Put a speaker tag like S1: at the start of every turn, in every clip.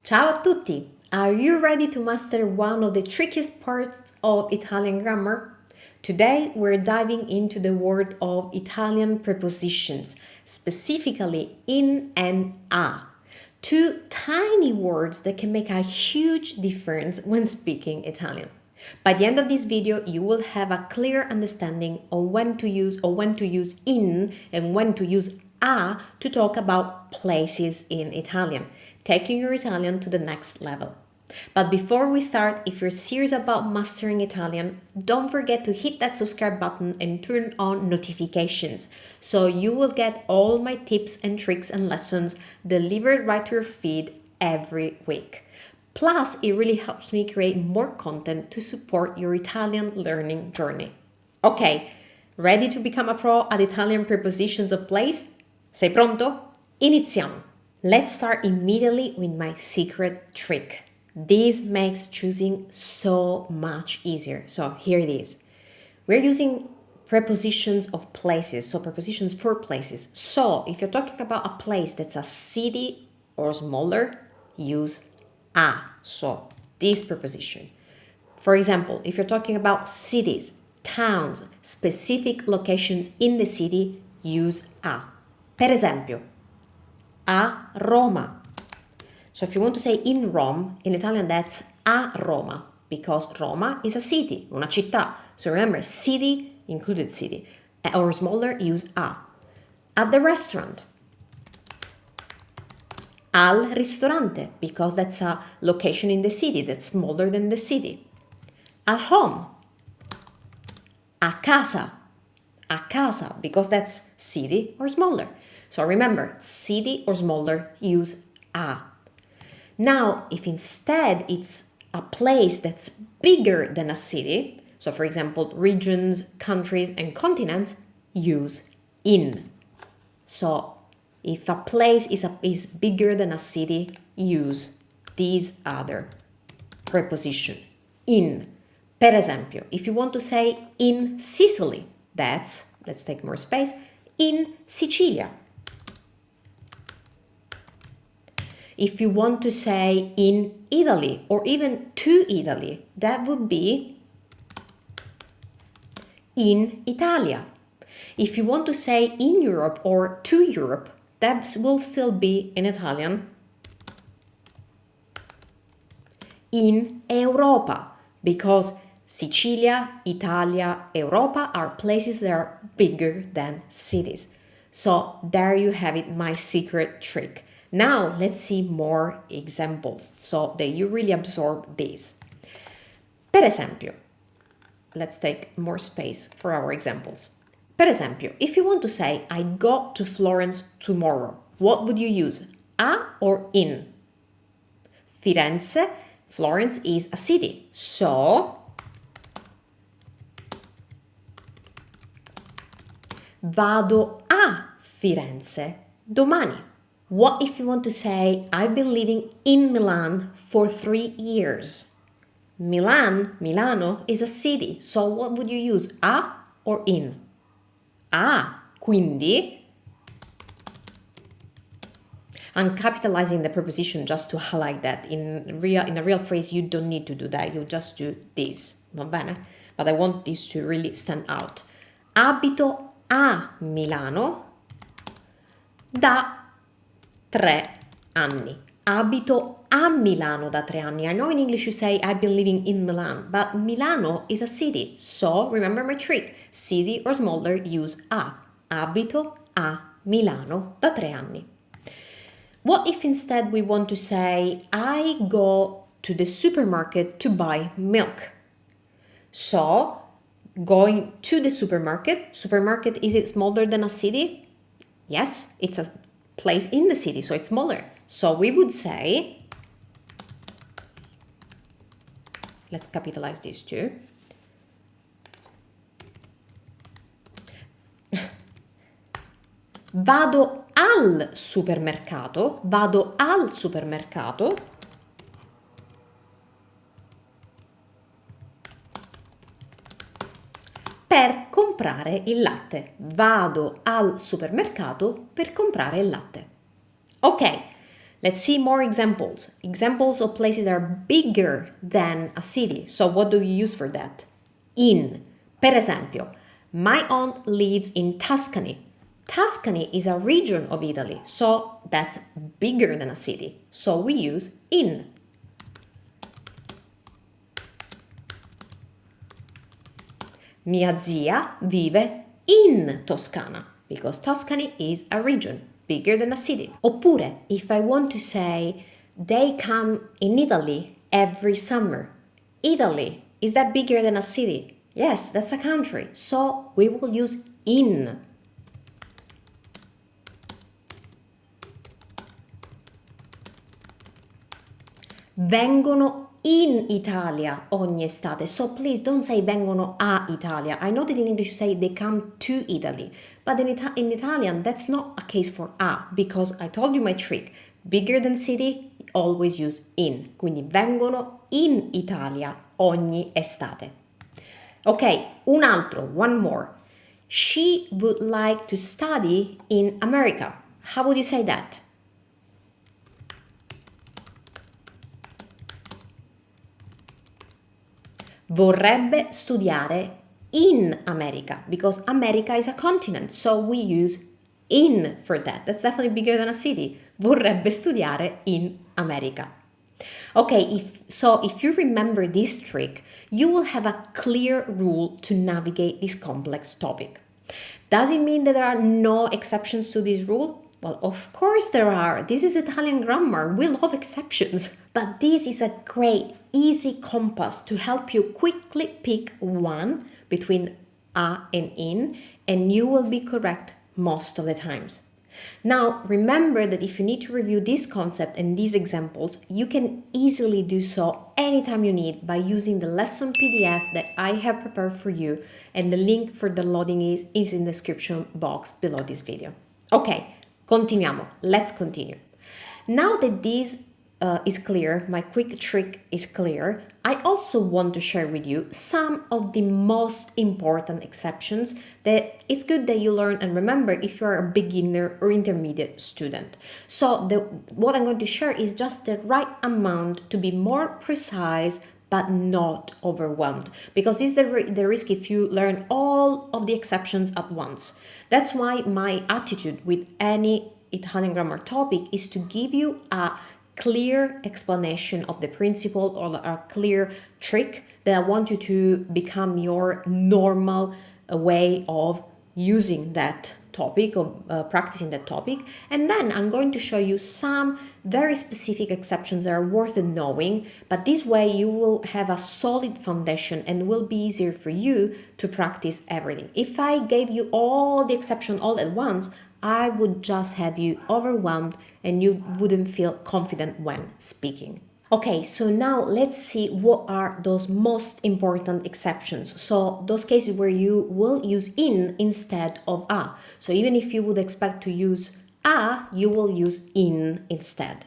S1: Ciao a tutti! Are you ready to master one of the trickiest parts of Italian grammar? Today we're diving into the world of Italian prepositions, specifically in and a. Two tiny words that can make a huge difference when speaking Italian. By the end of this video, you will have a clear understanding of when to use in and when to use a to talk about places in Italian, taking your Italian to the next level. But before we start, if you're serious about mastering Italian, don't forget to hit that subscribe button and turn on notifications so you will get all my tips and tricks and lessons delivered right to your feed every week. Plus, it really helps me create more content to support your Italian learning journey. Ok, ready to become a pro at Italian prepositions of place? Sei pronto? Iniziamo! Let's start immediately with my secret trick. This makes choosing so much easier. So here it is. We're using prepositions of places, so prepositions for places. So if you're talking about a place that's a city or smaller, use a. So this preposition. For example, if you're talking about cities, towns, specific locations in the city, use a. Per esempio, a Roma. So if you want to say in Rome, in Italian that's a Roma, because Roma is a city, una città. So remember, city, included city, or smaller, use a. At the restaurant, al ristorante, because that's a location in the city that's smaller than the city. At home, a casa, because that's city or smaller. So remember, city or smaller, use a. Now, if instead it's a place that's bigger than a city, so for example, regions, countries, and continents, use in. So if a place is bigger than a city, use this other preposition, in. Per esempio, if you want to say in Sicily, that's, let's take more space, in Sicilia. If you want to say in Italy or even to Italy, that would be in Italia. If you want to say in Europe or to Europe, that will still be in Italian, in Europa, because Sicilia, Italia, Europa are places that are bigger than cities. So there you have it, my secret trick. Now let's see more examples so that you really absorb this. Per esempio, let's take more space for our examples. Per esempio, if you want to say, I go to Florence tomorrow, what would you use? A or in? Firenze, Florence is a city, so vado a Firenze domani. What if you want to say, I've been living in Milan for 3 years? Milano is a city, so what would you use, a or in? A, quindi I'm capitalizing the preposition just to highlight that. In a real phrase, you don't need to do that, you just do this, va bene? But I want this to really stand out. Abito a Milano da 3 anni. Abito a Milano da 3 anni. I know in English you say I've been living in Milan, but Milano is a city. So remember my trick. City or smaller, use a. Abito a Milano da 3 anni. What if instead we want to say I go to the supermarket to buy milk? So going to the supermarket, is it smaller than a city? Yes, it's a place in the city, so it's smaller. So we would say, let's capitalize these two. Vado al supermercato per comprare il latte. Vado al supermercato per comprare il latte. Ok, Let's see more examples. Examples of places that are bigger than a city. So what do you use for that? In. Per esempio, my aunt lives in Tuscany. Tuscany is a region of Italy, so that's bigger than a city. So we use in. Mia zia vive in Toscana, because Tuscany is a region, bigger than a city. Oppure, if I want to say, they come in Italy every summer. Italy, is that bigger than a city? Yes, that's a country, so we will use in. Vengono in Italia ogni estate. So please don't say vengono a Italia. I know that in English you say they come to Italy, but in Italian that's not a case for a, because I told you my trick. Bigger than city, always use in. Quindi vengono in Italia ogni estate. Ok, un altro, one more. She would like to study in America. How would you say that? Vorrebbe studiare in America, because America is a continent, so we use in for that. That's definitely bigger than a city. Vorrebbe studiare in America. Okay, if you remember this trick, you will have a clear rule to navigate this complex topic. Does it mean that there are no exceptions to this rule? Well, of course there are. This is Italian grammar. We love exceptions. But this is a great, easy compass to help you quickly pick one between a and in, and you will be correct most of the times. Now, remember that if you need to review this concept and these examples, you can easily do so anytime you need by using the lesson PDF that I have prepared for you, and the link for downloading is in the description box below this video. Okay, continuiamo. Let's continue. Now that this is clear, my quick trick is clear, I also want to share with you some of the most important exceptions that it's good that you learn and remember if you're a beginner or intermediate student. So what I'm going to share is just the right amount to be more precise but not overwhelmed, because this is the risk if you learn all of the exceptions at once. That's why my attitude with any Italian grammar topic is to give you a clear explanation of the principle or a clear trick that I want you to become your normal way of using that topic, of practicing that topic. And then I'm going to show you some very specific exceptions that are worth knowing, but this way you will have a solid foundation and will be easier for you to practice everything. If I gave you all the exceptions all at once, I would just have you overwhelmed and you wouldn't feel confident when speaking. Okay, so now let's see what are those most important exceptions. So those cases where you will use in instead of a. So even if you would expect to use a, you will use in instead.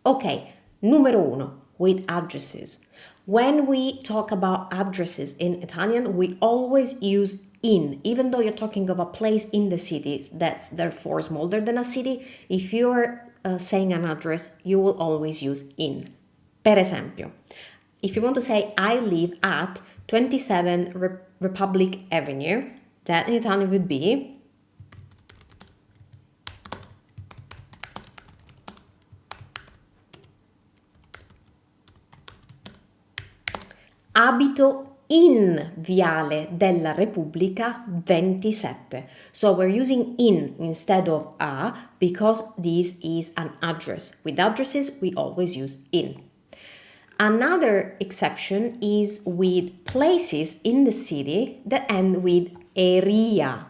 S1: Okay, numero uno, with addresses. When we talk about addresses in Italian, we always use in, even though you're talking of a place in the city that's therefore smaller than a city. If you're saying an address, you will always use in. Per esempio, if you want to say I live at 27 Republic Avenue, that in Italian would be abito in Viale della Repubblica 27. So we're using in instead of a because this is an address. With addresses, we always use in. Another exception is with places in the city that end with eria.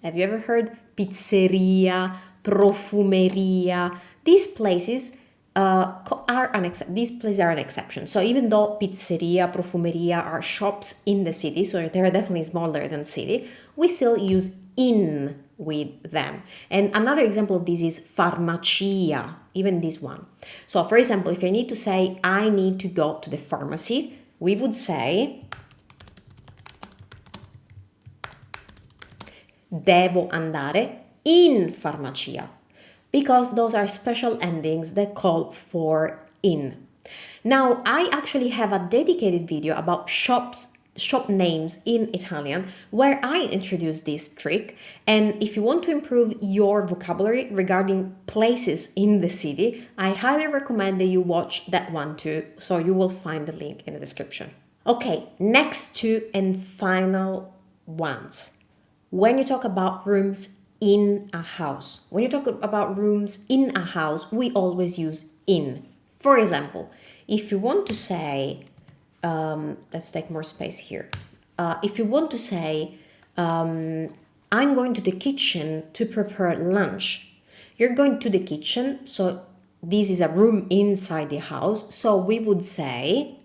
S1: Have you ever heard pizzeria, profumeria? These places are an exception. So even though pizzeria, profumeria are shops in the city, so they're definitely smaller than city, we still use in with them. And another example of this is farmacia, even this one. So for example, if I need to say I need to go to the pharmacy, we would say devo andare in farmacia. because those are special endings that call for in. Now, I actually have a dedicated video about shop names in Italian where I introduce this trick, and if you want to improve your vocabulary regarding places in the city, I highly recommend that you watch that one too, so you will find the link in the description. Okay, next two and final ones. When you talk about rooms in a house, when you talk about rooms in a house, we always use in. For example, if you want to say, let's take more space here. If you want to say, I'm going to the kitchen to prepare lunch, you're going to the kitchen, so this is a room inside the house, so we would say,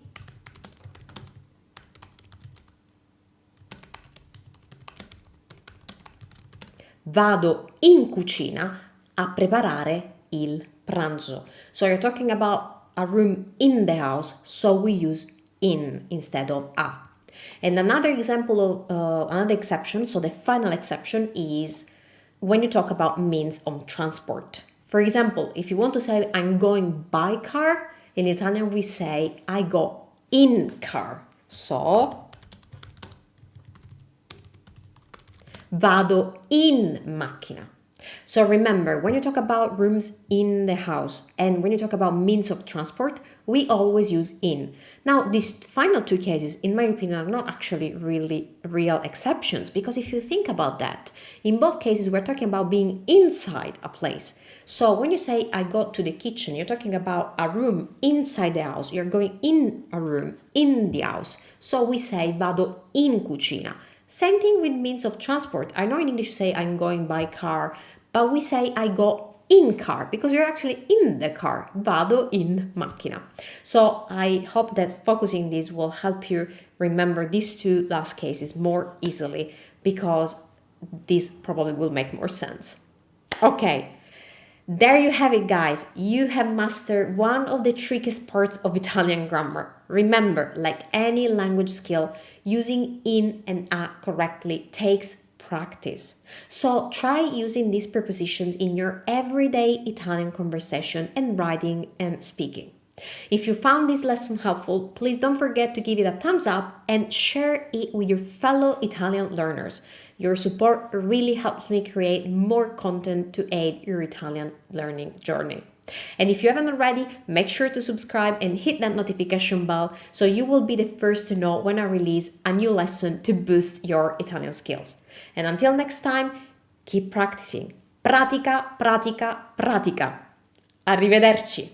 S1: vado in cucina a preparare il pranzo. So you're talking about a room in the house, so we use in instead of a. And another example of another exception, so the final exception is when you talk about means of transport. For example, if you want to say I'm going by car, in Italian we say I go in car. So vado in macchina. So remember, when you talk about rooms in the house and when you talk about means of transport, we always use in. Now, these final two cases, in my opinion, are not actually really real exceptions, because if you think about that, in both cases, we're talking about being inside a place. So when you say I go to the kitchen, you're talking about a room inside the house. You're going in a room in the house. So we say vado in cucina. Same thing with means of transport. I know in English you say I'm going by car, but we say I go in car because you're actually in the car. Vado in macchina. So I hope that focusing this will help you remember these two last cases more easily, because this probably will make more sense. Okay. There you have it, guys. You have mastered one of the trickiest parts of Italian grammar. Remember, like any language skill, using in and a correctly takes practice. So try using these prepositions in your everyday Italian conversation and writing and speaking. If you found this lesson helpful, please don't forget to give it a thumbs up and share it with your fellow Italian learners. Your support really helps me create more content to aid your Italian learning journey. And if you haven't already, make sure to subscribe and hit that notification bell so you will be the first to know when I release a new lesson to boost your Italian skills. And until next time, keep practicing. Pratica, pratica, pratica. Arrivederci.